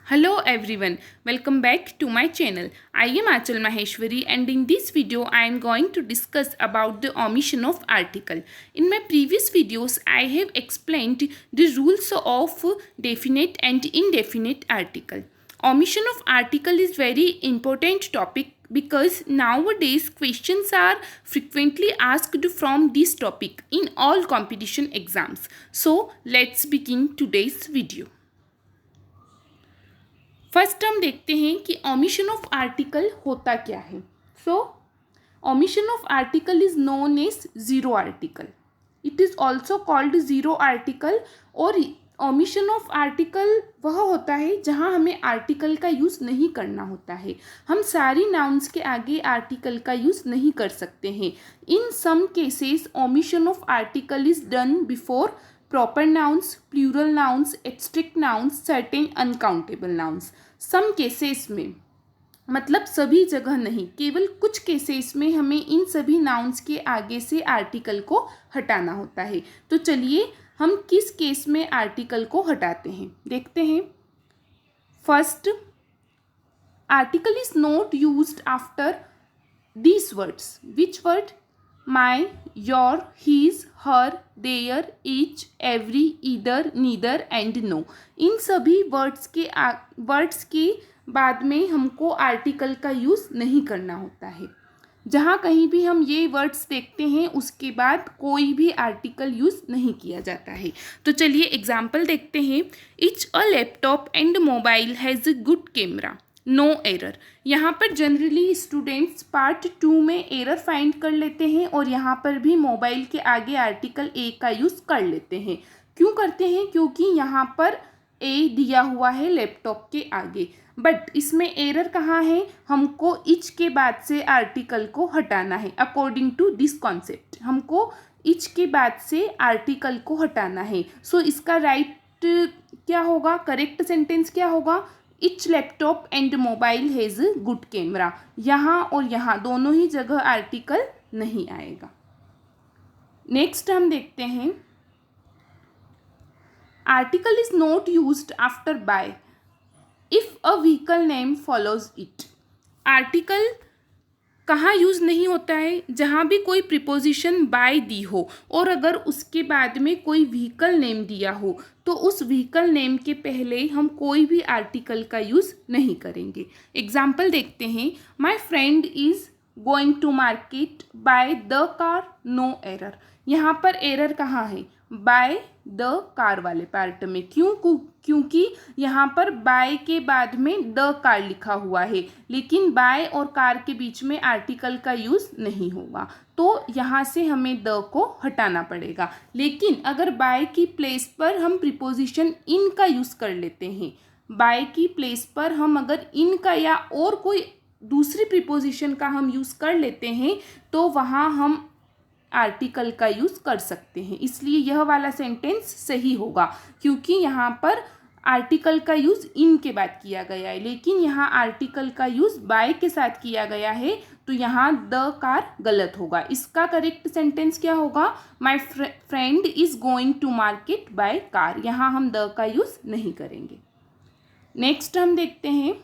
Hello everyone, welcome back to my channel. I am Achal Maheshwari and in this video I am going to discuss about the omission of article. In my previous videos I have explained the rules of definite and indefinite article. Omission of article is very important topic because nowadays questions are frequently asked from this topic in all competition exams. So let's begin today's video. First हम देखते हैं कि omission of article होता क्या है. So omission of article is known as zero article. It is also called zero article. और omission of article वह होता है जहां हमें आर्टिकल का यूज़ नहीं करना होता है. हम सारी नाउन्स के आगे आर्टिकल का यूज़ नहीं कर सकते हैं. In some cases omission of article is done before proper nouns, plural nouns, abstract nouns, certain uncountable nouns. some cases में मतलब सभी जगह नहीं, केवल कुछ केसेस में हमें इन सभी नाउन्स के आगे से आर्टिकल को हटाना होता है. तो चलिए हम किस केस में आर्टिकल को हटाते हैं देखते हैं. First, article is not used after these words. which word? my, your, his, her, their, each, every, either, neither and no. इन सभी वर्ड्स के बाद में हमको आर्टिकल का यूज़ नहीं करना होता है. जहाँ कहीं भी हम ये वर्ड्स देखते हैं उसके बाद कोई भी आर्टिकल यूज़ नहीं किया जाता है. तो चलिए एग्जाम्पल देखते हैं. Each a laptop and mobile has a good camera. No error. यहाँ पर जनरली स्टूडेंट्स पार्ट 2 में एरर फाइंड कर लेते हैं और यहाँ पर भी मोबाइल के आगे आर्टिकल ए का यूज़ कर लेते हैं. क्यों करते हैं? क्योंकि यहाँ पर ए दिया हुआ है लैपटॉप के आगे. बट इसमें एरर कहाँ है? हमको इच के बाद से आर्टिकल को हटाना है. अकॉर्डिंग टू दिस कॉन्सेप्ट हमको इच के बाद से आर्टिकल को हटाना है. सो इसका राइट क्या होगा? करेक्ट सेंटेंस क्या होगा? Etch laptop and mobile has good camera. यहाँ और यहाँ दोनों ही जगह आर्टिकल नहीं आएगा. नेक्स्ट हम देखते हैं. Article is not used after by if a vehicle name follows it. Article कहाँ यूज़ नहीं होता है? जहाँ भी कोई प्रिपोजिशन बाय दी हो और अगर उसके बाद में कोई व्हीकल नेम दिया हो तो उस व्हीकल नेम के पहले हम कोई भी आर्टिकल का यूज़ नहीं करेंगे. एग्जाम्पल देखते हैं. My friend is going to market by the car. No error. यहाँ पर एरर कहाँ है? बाय द कार वाले पार्ट में. क्योंकि यहाँ पर बाय के बाद में द कार लिखा हुआ है लेकिन बाय और कार के बीच में आर्टिकल का यूज़ नहीं होगा तो यहाँ से हमें द को हटाना पड़ेगा. लेकिन अगर बाय की प्लेस पर हम प्रीपोजिशन इन का यूज़ कर लेते हैं, बाय की प्लेस पर हम अगर इन का या और कोई दूसरी प्रीपोजिशन का हम यूज़ कर लेते हैं तो वहाँ हम आर्टिकल का यूज़ कर सकते हैं. इसलिए यह वाला सेंटेंस सही होगा क्योंकि यहाँ पर आर्टिकल का यूज़ इन के बाद किया गया है लेकिन यहाँ आर्टिकल का यूज़ बाय के साथ किया गया है तो यहाँ द कार गलत होगा. इसका करेक्ट सेंटेंस क्या होगा? My friend is going to market by car. यहाँ हम द का यूज़ नहीं करेंगे. नेक्स्ट हम देखते हैं.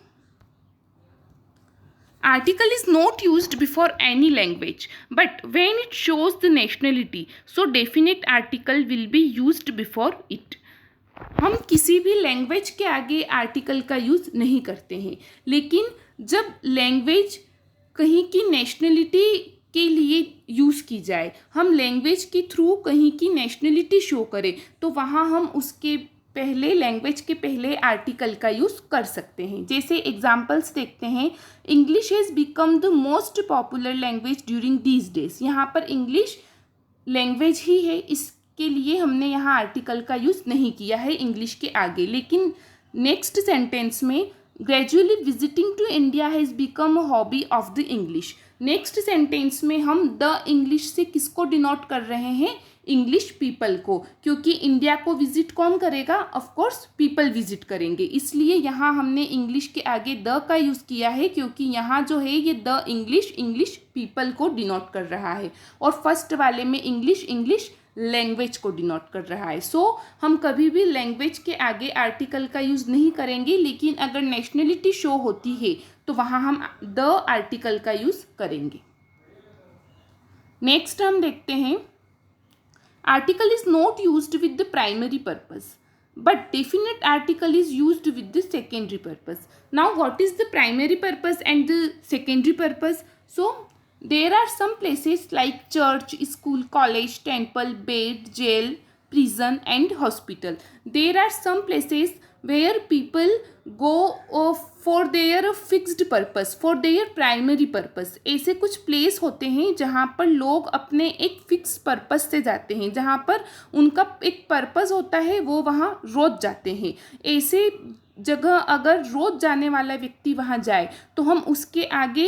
Article is not used before any language, but when it shows the nationality, so definite article will be used before it. हम किसी भी लैंग्वेज के आगे आर्टिकल का यूज़ नहीं करते हैं लेकिन जब लैंग्वेज कहीं की नेशनलिटी के लिए यूज़ की जाए, हम लैंग्वेज के थ्रू कहीं की नेशनलिटी शो करें तो वहाँ हम उसके पहले लैंग्वेज के पहले आर्टिकल का यूज़ कर सकते हैं. जैसे एग्जांपल्स देखते हैं. English has become the most popular language during these days. यहाँ पर इंग्लिश लैंग्वेज ही है इसके लिए हमने यहाँ आर्टिकल का यूज़ नहीं किया है इंग्लिश के आगे. लेकिन नेक्स्ट सेंटेंस में gradually visiting to India has become a hobby of the English. Next sentence में हम द इंग्लिश से किसको डिनोट कर रहे हैं? इंग्लिश पीपल को. क्योंकि इंडिया को विजिट कौन करेगा? ऑफ कोर्स पीपल विजिट करेंगे. इसलिए यहाँ हमने इंग्लिश के आगे द का यूज़ किया है क्योंकि यहाँ जो है ये द इंग्लिश पीपल को डिनोट कर रहा है और फर्स्ट वाले में इंग्लिश लैंग्वेज को डिनोट कर रहा है। सो हम कभी भी लैंग्वेज के आगे आर्टिकल का यूज़ नहीं करेंगे, लेकिन अगर नेशनलिटी शो होती है तो वहाँ हम द आर्टिकल का यूज़ करेंगे। नेक्स्ट हम देखते हैं, article is not used with the primary purpose but definite article is used with the secondary purpose. Now what is the primary purpose and the secondary purpose? So there are some places like church, school, college, temple, bed, jail, prison and hospital. There are some places where people go for their fixed purpose, for their primary purpose. ऐसे कुछ place होते हैं जहाँ पर लोग अपने एक fix purpose से जाते हैं, जहाँ पर उनका एक पर्पस होता है, वो वहाँ रोज जाते हैं। ऐसे जगह अगर रोज जाने वाला व्यक्ति वहाँ जाए तो हम उसके आगे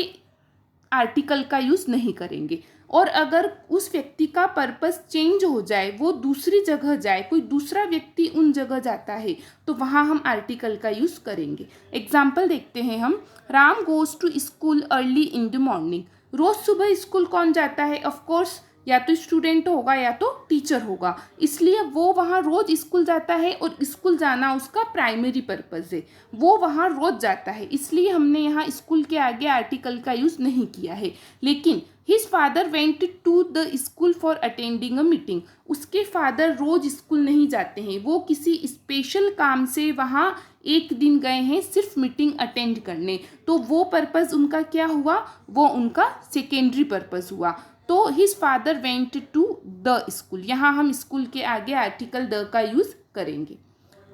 आर्टिकल का यूज़ नहीं करेंगे। और अगर उस व्यक्ति का पर्पस चेंज हो जाए, वो दूसरी जगह जाए, कोई दूसरा व्यक्ति उन जगह जाता है, तो वहाँ हम आर्टिकल का यूज़ करेंगे। एग्जाम्पल देखते हैं हम, Ram goes to school early in the morning. रोज़ सुबह स्कूल कौन जाता है? ऑफ कोर्स या तो स्टूडेंट होगा या तो टीचर होगा, इसलिए वो वहाँ रोज़ स्कूल जाता है और स्कूल जाना उसका प्राइमरी पर्पज़ है, वो वहाँ रोज़ जाता है, इसलिए हमने यहाँ स्कूल के आगे आर्टिकल का यूज़ नहीं किया है। लेकिन his father went to the school for attending a meeting. उसके फादर रोज़ स्कूल नहीं जाते हैं, वो किसी स्पेशल काम से वहाँ एक दिन गए हैं सिर्फ मीटिंग अटेंड करने, तो वो पर्पज़ उनका क्या हुआ? वो उनका सेकेंडरी पर्पज़ हुआ। तो his father went to the school, यहाँ हम स्कूल के आगे आर्टिकल द का यूज़ करेंगे।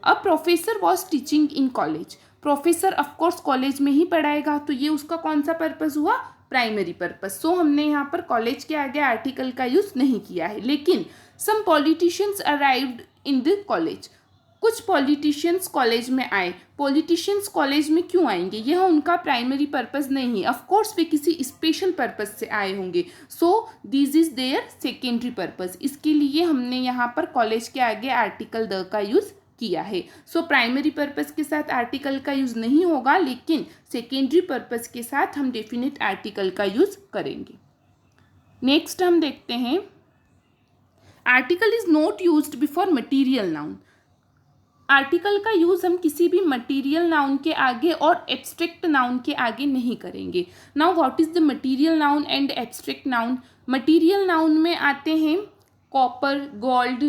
अब professor was teaching in college. Professor of course college में ही पढ़ाएगा, तो ये उसका कौन सा पर्पज़ हुआ? Primary purpose. सो हमने यहाँ पर कॉलेज के आगे आर्टिकल का यूज़ नहीं किया है। लेकिन some politicians arrived in the college. कुछ पॉलिटिशियंस कॉलेज में आए। पॉलिटिशियंस कॉलेज में क्यों आएंगे? यह उनका प्राइमरी पर्पज़ नहीं है, ऑफ कोर्स वे किसी स्पेशल पर्पज़ से आए होंगे। So this is their secondary purpose. इसके लिए हमने यहाँ पर कॉलेज के आगे आर्टिकल द का यूज़ किया है। सो प्राइमरी पर्पज़ के साथ आर्टिकल का यूज़ नहीं होगा, लेकिन सेकेंडरी पर्पज़ के साथ हम डेफिनेट आर्टिकल का यूज़ करेंगे। नेक्स्ट हम देखते हैं, article is not used before material noun. Article का यूज़ हम किसी भी मटीरियल नाउन के आगे और एब्स्ट्रैक्ट नाउन के आगे नहीं करेंगे। Now what is the material noun and abstract noun? Material noun में आते हैं कॉपर, गोल्ड,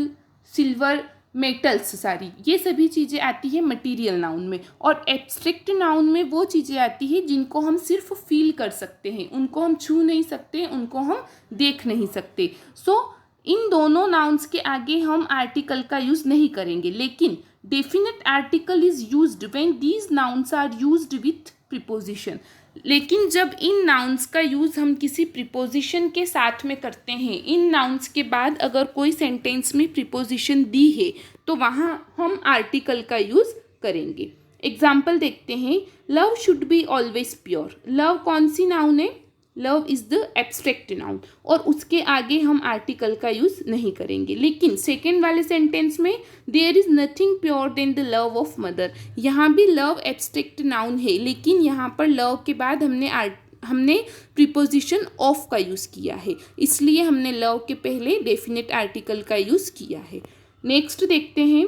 सिल्वर, मेटल्स, सारी ये सभी चीज़ें आती है मटीरियल नाउन में। और एब्स्ट्रैक्ट नाउन में वो चीज़ें आती हैं जिनको हम सिर्फ फील कर सकते हैं, उनको हम छू नहीं सकते, उनको हम देख नहीं सकते। सो इन दोनों नाउन्स के आगे हम आर्टिकल का यूज़ नहीं करेंगे। लेकिन definite article is used when these nouns are used with preposition. लेकिन जब इन नाउन्स का यूज़ हम किसी प्रीपोजिशन के साथ में करते हैं, इन नाउन्स के बाद अगर कोई सेंटेंस में प्रीपोजिशन दी है तो वहाँ हम आर्टिकल का यूज़ करेंगे। एग्जाम्पल देखते हैं, love should be always pure. Love कौन सी नाउन है? Love is the abstract noun, और उसके आगे हम आर्टिकल का यूज़ नहीं करेंगे। लेकिन सेकेंड वाले सेंटेंस में there is nothing pure than the love of mother, यहाँ भी लव एब्स्ट्रैक्ट नाउन है, लेकिन यहाँ पर लव के बाद हमने प्रीपोजिशन ऑफ का यूज़ किया है, इसलिए हमने लव के पहले डेफिनेट आर्टिकल का यूज़ किया है। नेक्स्ट देखते हैं,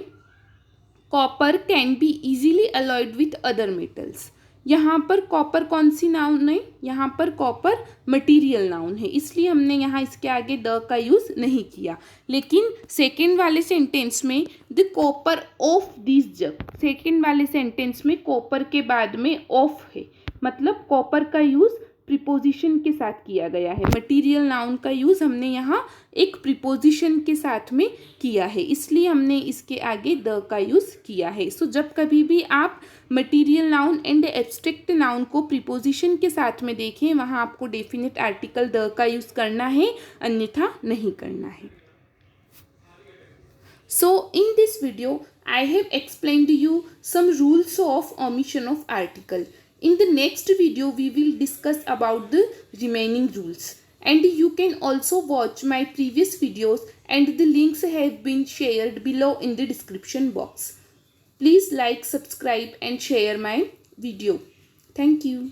copper can be easily alloyed with other metals. यहाँ पर कॉपर कौन सी नाउन है? यहाँ पर कॉपर मटीरियल नाउन है, इसलिए हमने यहाँ इसके आगे द का यूज़ नहीं किया। लेकिन सेकेंड वाले सेंटेंस में the copper of this jug, second वाले सेंटेंस में कॉपर के बाद में ऑफ है, मतलब कॉपर का यूज़ प्रीपोजिशन के साथ किया गया है। मटीरियल नाउन का यूज़ हमने यहाँ एक प्रीपोजिशन के साथ में किया है, इसलिए हमने इसके आगे द का यूज़ किया है। सो जब कभी भी आप material noun and abstract noun को प्रीपोजिशन के साथ में देखें, वहाँ आपको डेफिनेट आर्टिकल द का यूज़ करना है, अन्यथा नहीं करना है। So in this video I have explained you some rules of omission of article. In the next video we will discuss about the remaining rules, and you can also watch my previous videos and the links have been shared below in the description box. Please like, subscribe and share my video. Thank you.